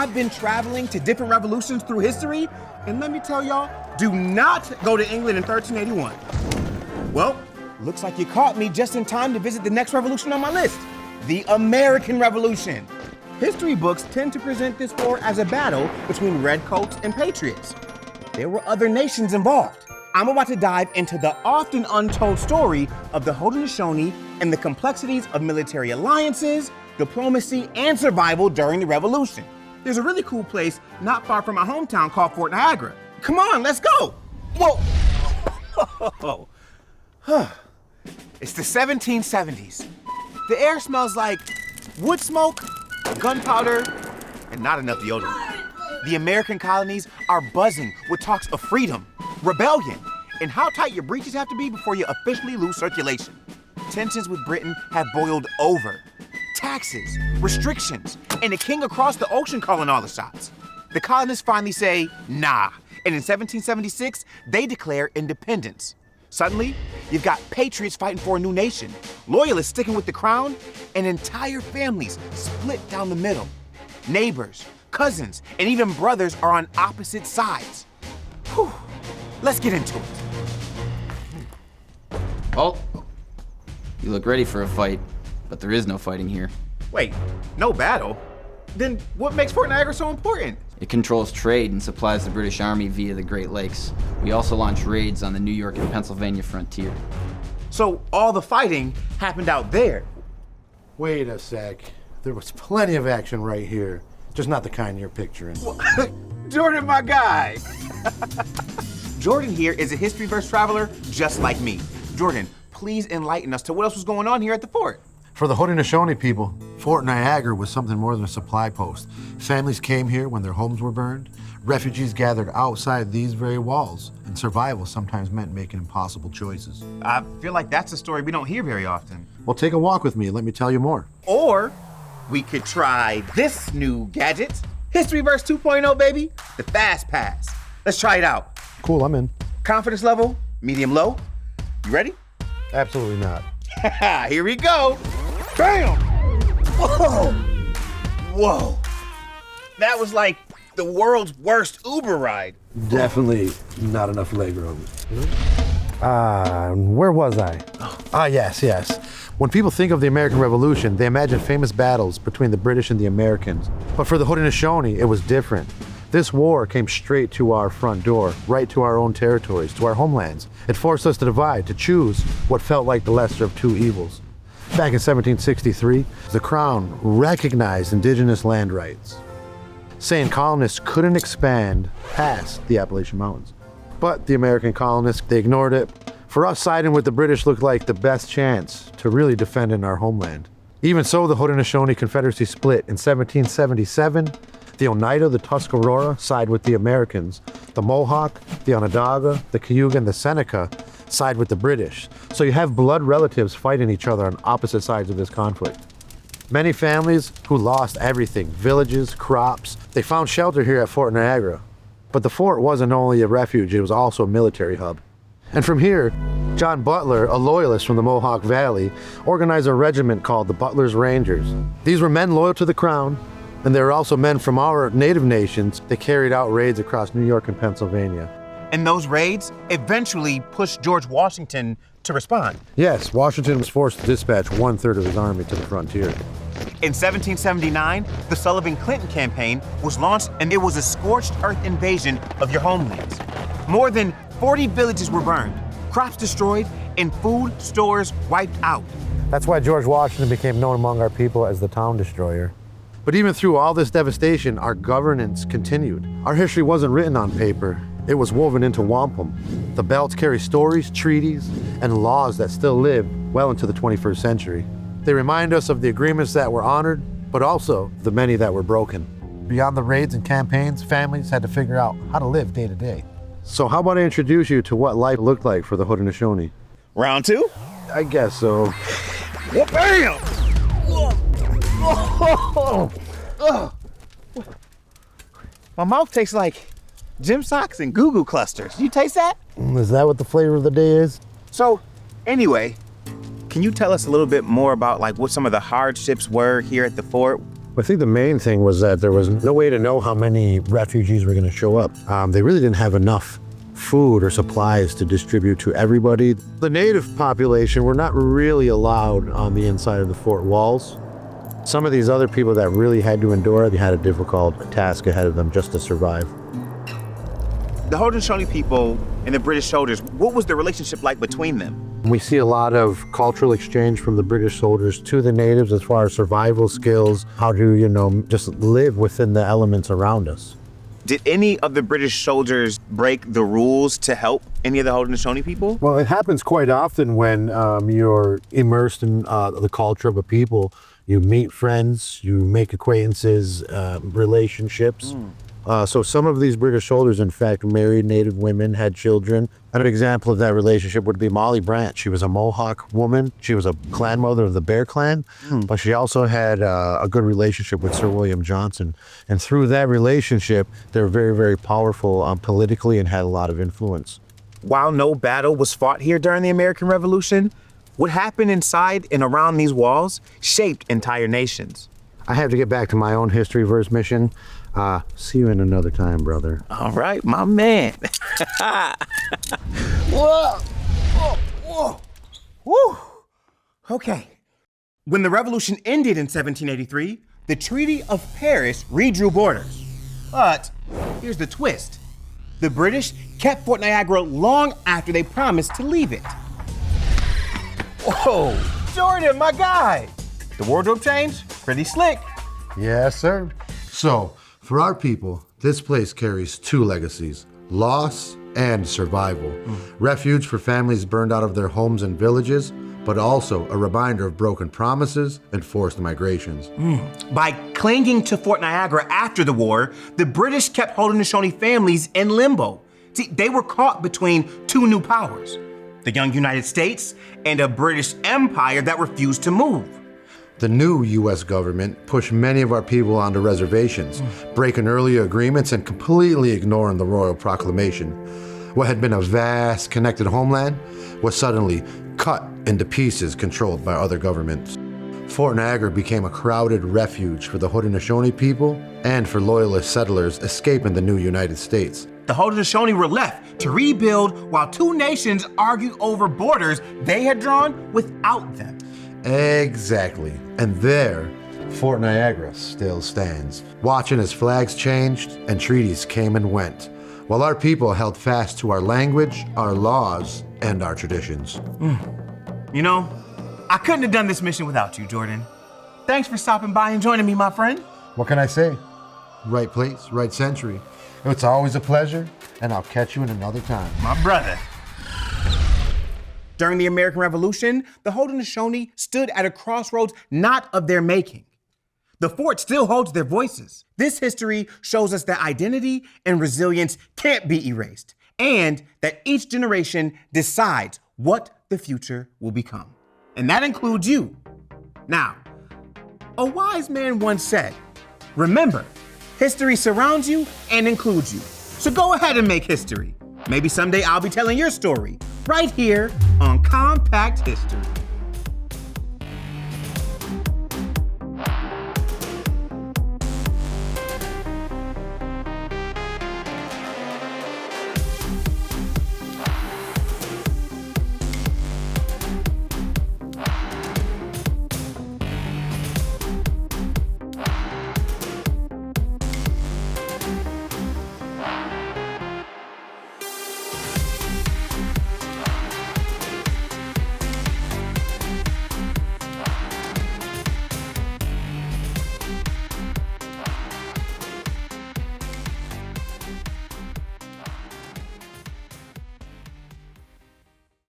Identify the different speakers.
Speaker 1: I've been traveling to different revolutions through history, and let me tell y'all, do not go to England in 1381. Well, looks like you caught me just in time to visit the next revolution on my list, the American Revolution. History books tend to present this war as a battle between redcoats and patriots. There were other nations involved. I'm about to dive into the often untold story of the Haudenosaunee and the complexities of military alliances, diplomacy, and survival during the Revolution. There's a really cool place not far from my hometown called Fort Niagara. Come on, let's go. Whoa. It's the 1770s. The air smells like wood smoke, gunpowder, and not enough deodorant. The American colonies are buzzing with talks of freedom, rebellion, and how tight your breeches have to be before you officially lose circulation. Tensions with Britain have boiled over. Taxes, restrictions, and a king across the ocean calling all the shots. The colonists finally say, nah, and in 1776, they declare independence. Suddenly, you've got patriots fighting for a new nation, loyalists sticking with the crown, and entire families split down the middle. Neighbors, cousins, and even brothers are on opposite sides. Whew. Let's get into it.
Speaker 2: Well, you look ready for a fight, but there is no fighting here.
Speaker 1: Wait, no battle? Then what makes Fort Niagara so important?
Speaker 2: It controls trade and supplies the British Army via the Great Lakes. We also launch raids on the New York and Pennsylvania frontier.
Speaker 1: So all the fighting happened out there?
Speaker 3: Wait a sec. There was plenty of action right here. Just not the kind you're picturing.
Speaker 1: Jordan, my guy. Jordan here is a history-verse traveler just like me. Jordan, please enlighten us to what else was going on here at the fort.
Speaker 3: For the Haudenosaunee people, Fort Niagara was something more than a supply post. Families came here when their homes were burned. Refugees gathered outside these very walls, and survival sometimes meant making impossible choices.
Speaker 1: I feel like that's a story we don't hear very often.
Speaker 3: Well, take a walk with me and let me tell you more.
Speaker 1: Or we could try this new gadget, Historyverse 2.0, baby, the Fast Pass. Let's try it out.
Speaker 3: Cool, I'm in.
Speaker 1: Confidence level, medium low. You ready?
Speaker 3: Absolutely not.
Speaker 1: Here we go. Bam! Whoa. That was like the world's worst Uber ride.
Speaker 3: Definitely not enough legroom. Where was I? Yes. When people think of the American Revolution, they imagine famous battles between the British and the Americans. But for the Haudenosaunee, it was different. This war came straight to our front door, right to our own territories, to our homelands. It forced us to divide, to choose what felt like the lesser of two evils. Back in 1763, the Crown recognized indigenous land rights, saying colonists couldn't expand past the Appalachian Mountains. But the American colonists, they ignored it. For us, siding with the British looked like the best chance to really defend in our homeland. Even so, the Haudenosaunee Confederacy split in 1777. The Oneida, the Tuscarora side with the Americans. The Mohawk, the Onondaga, the Cayuga, and the Seneca side with the British. So you have blood relatives fighting each other on opposite sides of this conflict. Many families who lost everything, villages, crops, they found shelter here at Fort Niagara. But the fort wasn't only a refuge, it was also a military hub. And from here, John Butler, a loyalist from the Mohawk Valley, organized a regiment called the Butler's Rangers. These were men loyal to the Crown, and they were also men from our native nations that carried out raids across New York and Pennsylvania.
Speaker 1: And those raids eventually pushed George Washington to respond.
Speaker 3: Yes, Washington was forced to dispatch 1/3 of his army to the frontier.
Speaker 1: In 1779, the Sullivan-Clinton campaign was launched, and it was a scorched earth invasion of your homelands. More than 40 villages were burned, crops destroyed, and food stores wiped out.
Speaker 3: That's why George Washington became known among our people as the Town Destroyer. But even through all this devastation, our governance continued. Our history wasn't written on paper. It was woven into wampum. The belts carry stories, treaties, and laws that still live well into the 21st century. They remind us of the agreements that were honored, but also the many that were broken. Beyond the raids and campaigns, families had to figure out how to live day to day. So how about I introduce you to what life looked like for the Haudenosaunee?
Speaker 1: Round two?
Speaker 3: I guess so.
Speaker 1: Bam! My mouth tastes like gym socks and goo goo clusters. You taste that?
Speaker 3: Is that what the flavor of the day is?
Speaker 1: So, anyway, can you tell us a little bit more about like what some of the hardships were here at the fort?
Speaker 3: I think the main thing was that there was no way to know how many refugees were going to show up. They really didn't have enough food or supplies to distribute to everybody. The native population were not really allowed on the inside of the fort walls. Some of these other people that really had to endure, they had a difficult task ahead of them just to survive.
Speaker 1: The Haudenosaunee people and the British soldiers, what was the relationship like between them?
Speaker 3: We see a lot of cultural exchange from the British soldiers to the natives as far as survival skills, how to, just live within the elements around us.
Speaker 1: Did any of the British soldiers break the rules to help any of the Haudenosaunee people?
Speaker 3: Well, it happens quite often when you're immersed in the culture of a people. You meet friends, you make acquaintances, relationships. So some of these British soldiers, in fact, married native women, had children. And an example of that relationship would be Molly Brant. She was a Mohawk woman. She was a clan mother of the Bear Clan, but she also had a good relationship with Sir William Johnson. And through that relationship, they were very, very powerful politically and had a lot of influence.
Speaker 1: While no battle was fought here during the American Revolution, what happened inside and around these walls shaped entire nations.
Speaker 3: I have to get back to my own history verse mission. See you in another time, brother.
Speaker 1: All right, my man. Whoa, whoa, whoa, woo. Okay. When the revolution ended in 1783, the Treaty of Paris redrew borders. But here's the twist. The British kept Fort Niagara long after they promised to leave it. Whoa, Jordan, my guy. The wardrobe change? Pretty slick.
Speaker 3: Yes, sir. So, for our people, this place carries two legacies: loss and survival. Refuge for families burned out of their homes and villages, but also a reminder of broken promises and forced migrations.
Speaker 1: By clinging to Fort Niagara after the war, the British kept Haudenosaunee families in limbo. See, they were caught between two new powers, the young United States and a British Empire that refused to move.
Speaker 3: The new U.S. government pushed many of our people onto reservations, breaking earlier agreements and completely ignoring the Royal Proclamation. What had been a vast, connected homeland was suddenly cut into pieces controlled by other governments. Fort Niagara became a crowded refuge for the Haudenosaunee people and for loyalist settlers escaping the new United States.
Speaker 1: The Haudenosaunee were left to rebuild while two nations argued over borders they had drawn without them.
Speaker 3: Exactly. And there, Fort Niagara still stands, watching as flags changed and treaties came and went, while our people held fast to our language, our laws, and our traditions.
Speaker 1: You know, I couldn't have done this mission without you, Jordan. Thanks for stopping by and joining me, my friend.
Speaker 3: What can I say? Right place, right century. It's always a pleasure, and I'll catch you in another time.
Speaker 1: My brother. During the American Revolution, the Haudenosaunee stood at a crossroads not of their making. The fort still holds their voices. This history shows us that identity and resilience can't be erased, and that each generation decides what the future will become. And that includes you. Now, a wise man once said, remember, history surrounds you and includes you. So go ahead and make history. Maybe someday I'll be telling your story right here on Compact History.